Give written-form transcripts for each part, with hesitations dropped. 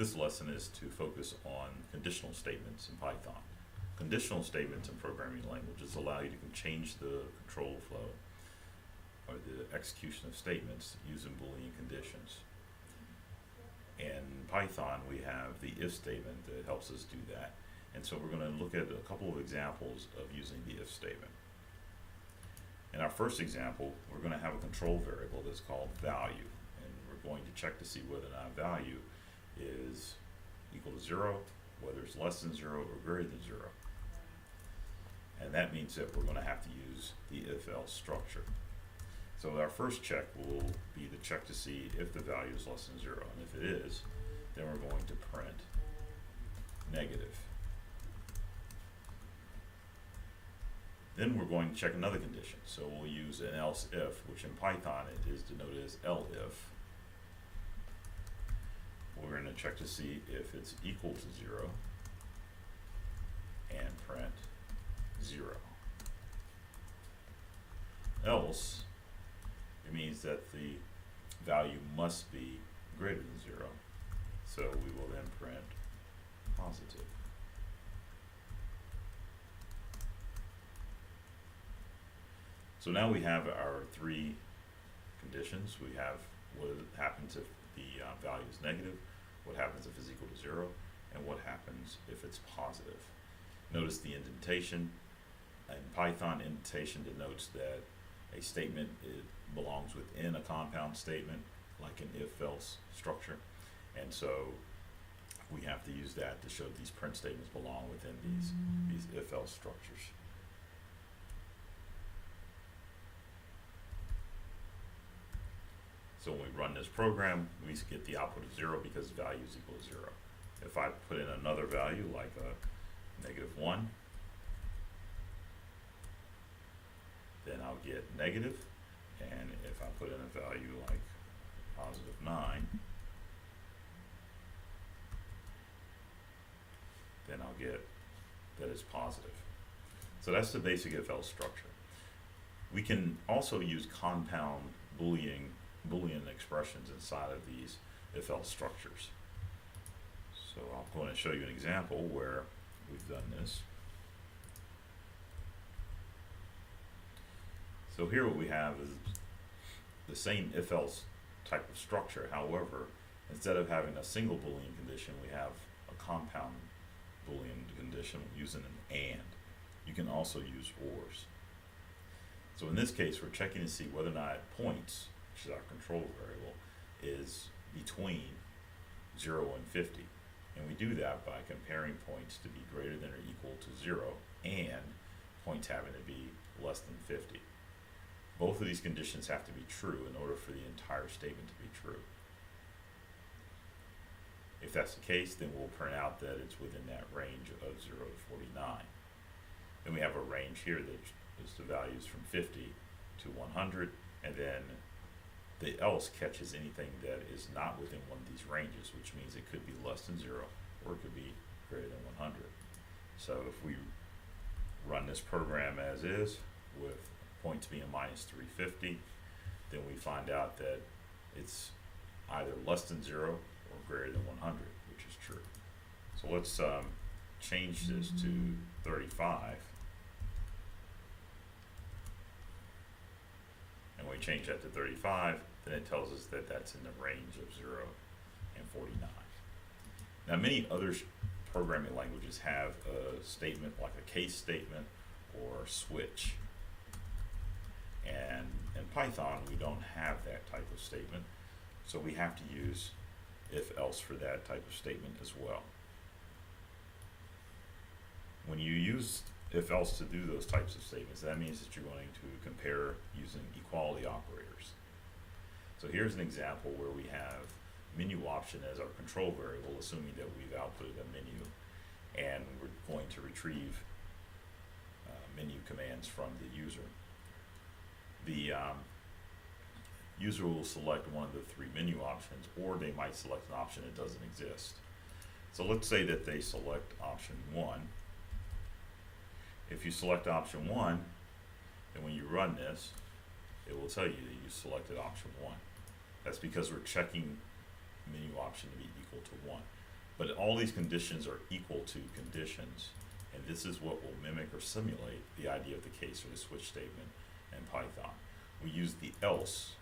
This lesson is to focus on conditional statements in Python. Conditional statements in programming languages allow you to change the control flow or the execution of statements using Boolean conditions. In Python, we have the if statement that helps us do that. And so we're going to look at a couple of examples of using the if statement. In our first example, we're going to have a control variable that's called value. And we're going to check to see whether or not value is equal to 0, whether it's less than 0 or greater than 0. And that means that we're going to have to use the if-else structure. So our first check will be to check to see if the value is less than 0. And if it is, then we're going to print negative. Then we're going to check another condition. So we'll use an else if, which in Python it is denoted as elif. We're going to check to see if it's equal to 0 and print 0. Else, it means that the value must be greater than 0. So we will then print positive. So now we have our three conditions. We have what happens if the value is negative, what happens if it's equal to 0, and what happens if it's positive. Notice the indentation. In Python, indentation denotes that a statement belongs within a compound statement, like an if-else structure. And so we have to use that to show these print statements belong within these if-else structures. So when we run this program, we get the output of 0 because the value is equal to 0. If I put in another value like a -1, then I'll get negative. And if I put in a value like +9, then I'll get that it's positive. So that's the basic if-else structure. We can also use compound Boolean expressions inside of these if-else structures. So I'm going to show you an example where we've done this. So here what we have is the same if-else type of structure. However, instead of having a single Boolean condition, we have a compound Boolean condition using an AND. You can also use ORs. So in this case, we're checking to see whether or not points, which is our control variable, is between 0 and 50. And we do that by comparing points to be greater than or equal to 0 and points having to be less than 50. Both of these conditions have to be true in order for the entire statement to be true. If that's the case, then we'll print out that it's within that range of 0 to 49. Then we have a range here that is the values from 50 to 100, and then the else catches anything that is not within one of these ranges, which means it could be less than 0 or it could be greater than 100. So if we run this program as is with points being -350, then we find out that it's either less than 0 or greater than 100, which is true. So let's change this to 35. And we change that to 35, then it tells us that that's in the range of 0 and 49. Now many other programming languages have a statement like a case statement or switch. And in Python, we don't have that type of statement, so we have to use if-else for that type of statement as well. When you use if-else to do those types of statements, that means that you're going to compare using equality operators. So here's an example where we have menu option as our control variable, assuming that we've outputted a menu, and we're going to retrieve menu commands from the user. The user will select one of the three menu options, or they might select an option that doesn't exist. So let's say that they select option 1. If you select option 1, then when you run this, it will tell you that you selected option 1. That's because we're checking menu option to be equal to 1. But all these conditions are equal to conditions, and this is what will mimic or simulate the idea of the case or the switch statement in Python. We use the else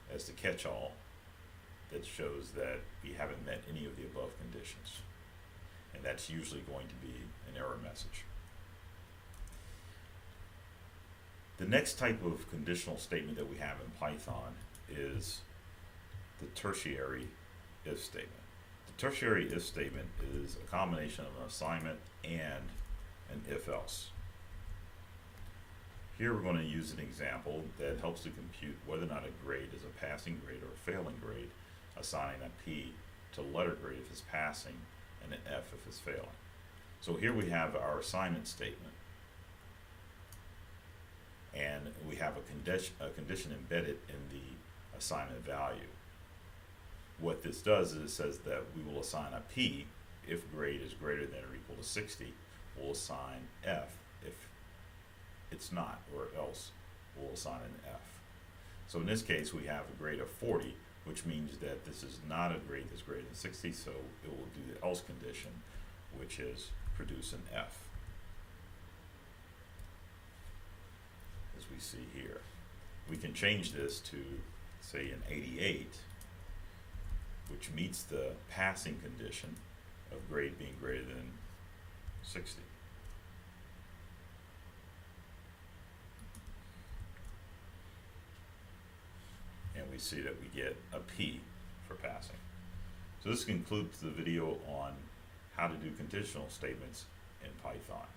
as the catch-all that shows that we haven't met any of the above conditions. And that's usually going to be an error message. The next type of conditional statement that we have in Python is the tertiary if statement. The tertiary if statement is a combination of an assignment and an if-else. Here we're going to use an example that helps to compute whether or not a grade is a passing grade or a failing grade, assigning a P to letter grade if it's passing and an F if it's failing. So here we have our assignment statement, and we have a condition embedded in the assignment value. What this does is it says that we will assign a P if grade is greater than or equal to 60. We'll assign F if it's not, or else we'll assign an F. So in this case we have a grade of 40, which means that this is not a grade that's greater than 60, so it will do the else condition, which is produce an F, as we see here. We can change this to, say, an 88, which meets the passing condition of grade being greater than 60. And we see that we get a P for passing. So this concludes the video on how to do conditional statements in Python.